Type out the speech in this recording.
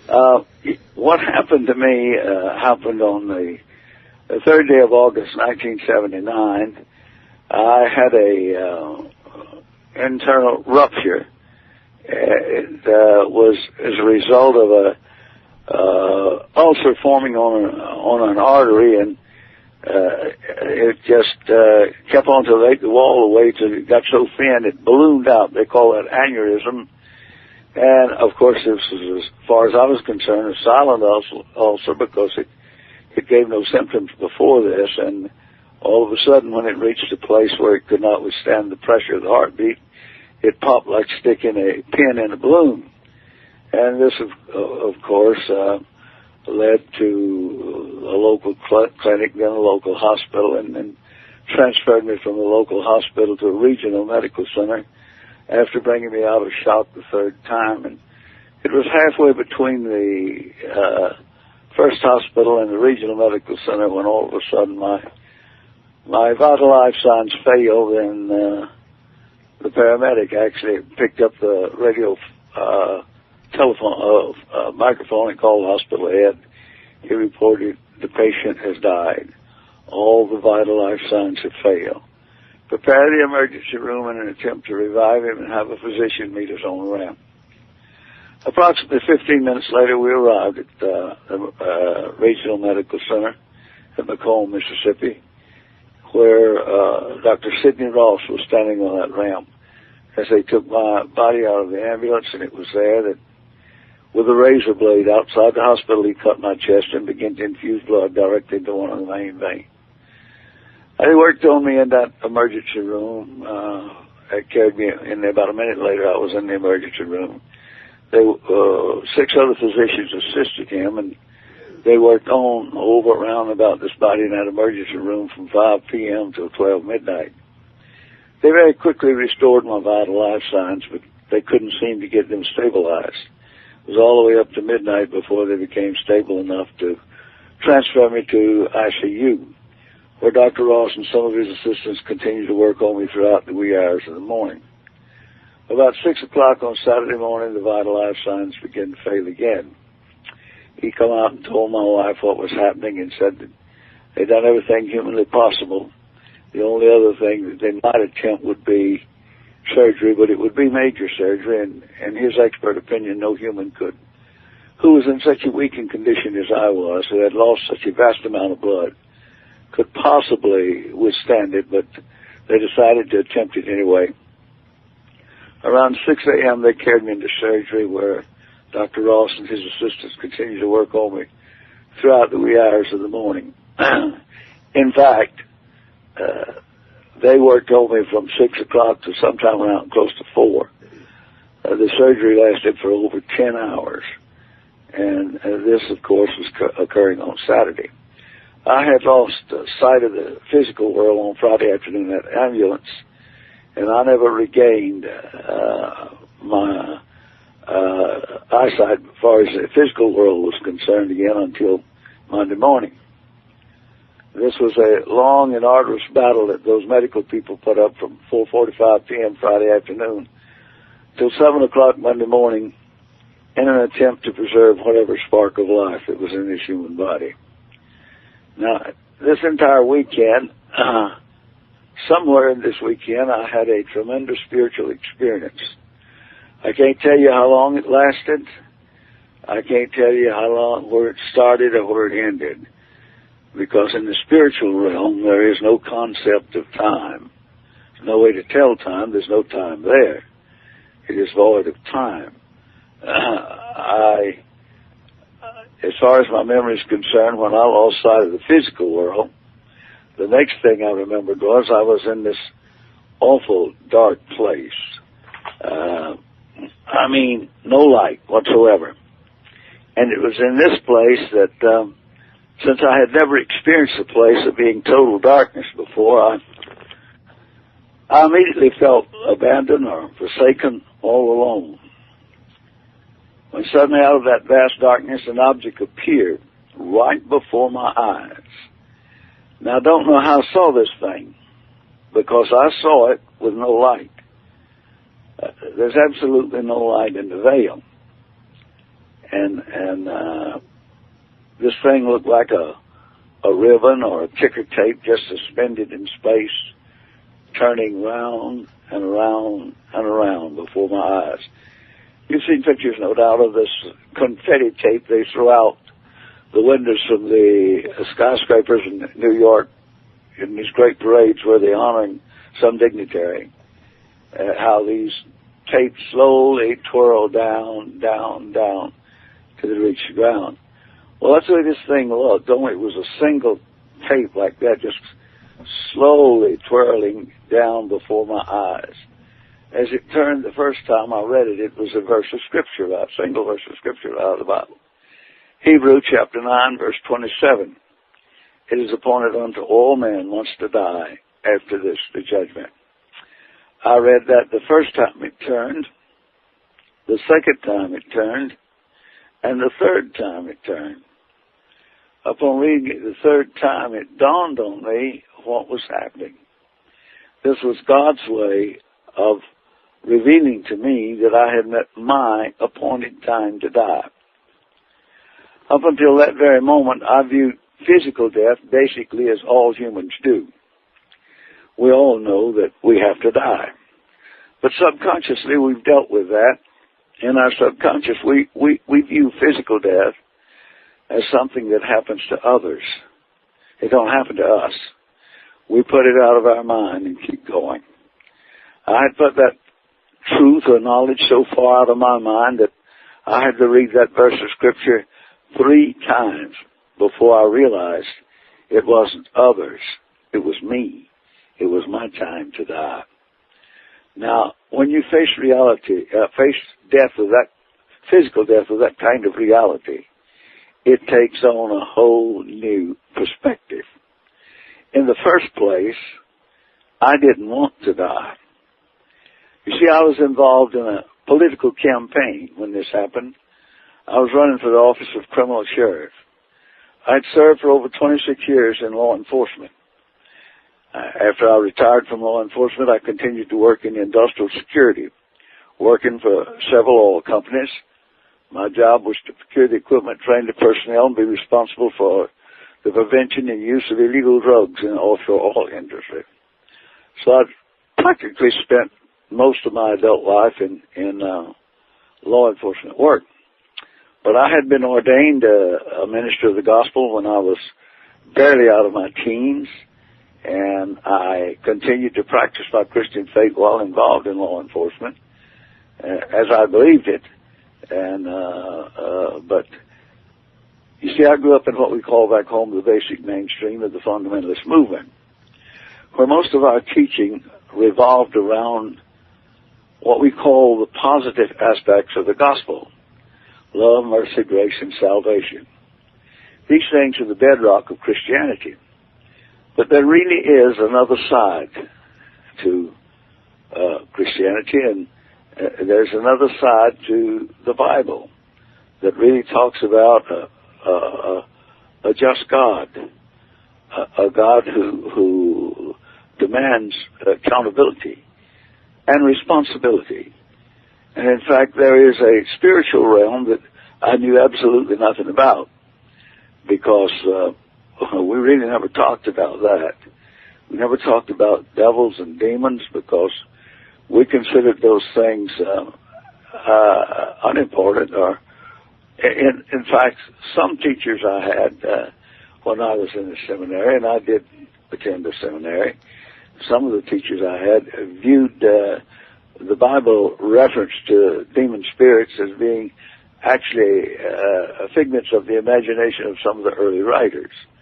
What happened to me happened on the 3rd day of August, 1979. I had a internal rupture. It was as a result of a ulcer forming on an artery, and it just kept on to the wall away till it got so thin it ballooned out. They call that aneurysm. And of course, this was, as far as I was concerned, a silent ulcer because it gave no symptoms before this. And all of a sudden, when it reached a place where it could not withstand the pressure of the heartbeat, it popped like sticking a pin in a balloon. And this, of course, led to a local clinic, then a local hospital, and then transferred me from the local hospital to a regional medical center after bringing me out of shock the 3rd time. And it was halfway between the first hospital and the regional medical center when all of a sudden my vital life signs failed, and the paramedic actually picked up the radio telephone microphone and called the hospital head. He reported the patient has died. All the vital life signs have failed. Prepare the emergency room in an attempt to revive him and have a physician meet us on the ramp. Approximately 15 minutes later, we arrived at the regional medical center at Macomb, Mississippi, where Dr. Sidney Ross was standing on that ramp as they took my body out of the ambulance, and it was there that, with a razor blade outside the hospital, he cut my chest and began to infuse blood directly into one of the main veins. They worked on me in that emergency room. They carried me in there. About a minute later, I was in the emergency room. 6 other physicians assisted him, and they worked on over around about this body in that emergency room from 5 p.m. till 12 midnight. They very quickly restored my vital life signs, but they couldn't seem to get them stabilized. It was all the way up to midnight before they became stable enough to transfer me to ICU, where Dr. Ross and some of his assistants continued to work on me throughout the wee hours of the morning. About 6 o'clock on Saturday morning, the vital life signs began to fail again. He come out and told my wife what was happening and said that they'd done everything humanly possible. The only other thing that they might attempt would be surgery, but it would be major surgery, and in his expert opinion, no human who was in such a weakened condition as I was, who had lost such a vast amount of blood, could possibly withstand it, but they decided to attempt it anyway. Around 6 a.m., they carried me into surgery, where Dr. Ross and his assistants continued to work on me throughout the wee hours of the morning. In fact, they worked on me from 6 o'clock to sometime around close to 4. The surgery lasted for over 10 hours, and this, of course, was occurring on Saturday. I had lost sight of the physical world on Friday afternoon in that ambulance, and I never regained my eyesight as far as the physical world was concerned again until Monday morning. This was a long and arduous battle that those medical people put up from 4:45 p.m. Friday afternoon till 7 o'clock Monday morning in an attempt to preserve whatever spark of life that was in this human body. Now, this entire weekend, somewhere in this weekend, I had a tremendous spiritual experience. I can't tell you how long it lasted. I can't tell you how long, where it started or where it ended. Because in the spiritual realm, there is no concept of time. There's no way to tell time. There's no time there. It is void of time. As far as my memory is concerned, when I lost sight of the physical world, the next thing I remembered was I was in this awful dark place. No light whatsoever. And it was in this place that, since I had never experienced a place of being total darkness before, I immediately felt abandoned or forsaken, all alone. When suddenly out of that vast darkness, an object appeared right before my eyes. Now, I don't know how I saw this thing, because I saw it with no light. There's absolutely no light in the veil. and this thing looked like a ribbon or a ticker tape just suspended in space, turning round and around and around before my eyes. You've seen pictures, no doubt, of this confetti tape they throw out the windows from the skyscrapers in New York in these great parades where they're honoring some dignitary. How these tapes slowly twirl down, down, down till they reach the ground. Well, that's the way this thing looked, only it was a single tape like that, just slowly twirling down before my eyes. As it turned the first time I read it, it was a verse of Scripture, a single verse of Scripture out of the Bible. Hebrews chapter 9, verse 27. It is appointed unto all men once to die, after this the judgment. I read that the first time it turned, the second time it turned, and the third time it turned. Upon reading it the third time, it dawned on me what was happening. This was God's way of revealing to me that I had met my appointed time to die. Up until that very moment, I viewed physical death basically as all humans do. We all know that we have to die. But subconsciously, we've dealt with that. In our subconscious, we view physical death as something that happens to others. It don't happen to us. We put it out of our mind and keep going. I had put that truth or knowledge so far out of my mind that I had to read that verse of Scripture 3 times before I realized it wasn't others. It was me. It was my time to die. Now, when you face reality, face death with that, physical death with that kind of reality, it takes on a whole new perspective. In the first place, I didn't want to die. You see, I was involved in a political campaign when this happened. I was running for the office of criminal sheriff. I'd served for over 26 years in law enforcement. After I retired from law enforcement, I continued to work in industrial security, working for several oil companies. My job was to procure the equipment, train the personnel, and be responsible for the prevention and use of illegal drugs in the offshore oil industry. So I practically spent most of my adult life in law enforcement work. But I had been ordained a minister of the gospel when I was barely out of my teens, and I continued to practice my Christian faith while involved in law enforcement, as I believed it. And but you see, I grew up in what we call back home the basic mainstream of the fundamentalist movement, where most of our teaching revolved around what we call the positive aspects of the gospel: love, mercy, grace, and salvation. These things are the bedrock of Christianity. But there really is another side to Christianity, and there's another side to the Bible that really talks about a just God, a God who demands accountability and responsibility. And in fact, there is a spiritual realm that I knew absolutely nothing about, because we really never talked about that. We never talked about devils and demons because we considered those things unimportant. Or, in fact, some teachers I had when I was in the seminary, and I did attend the seminary, some of the teachers I had viewed the Bible reference to demon spirits as being actually figments of the imagination of some of the early writers.